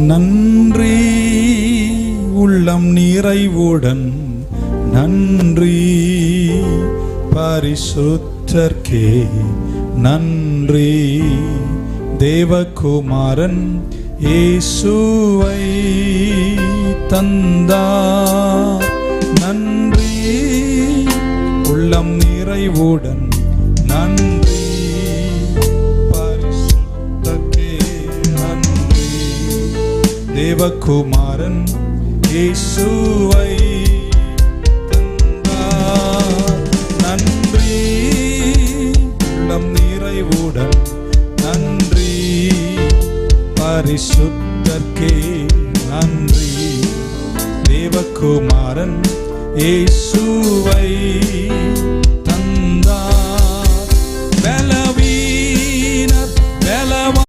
நன்றி உள்ளம் நிறைவுடன் நன்றி பரிசுத்தர்க்கே நன்றி தேவகுமாரன் இயேசுவை தந்தார். நன்றி உள்ளம் நிறைவுடன் நன்றி பரிசுத்தர்க்கே நன்றி தேவகுமாரன் இயேசுவை தந்தார். நன்றி உள்ளம் நிறைவுடன் நன்றி பரிசுத்தர்க்கே நன்றி தேவகுமாரன் இயேசுவை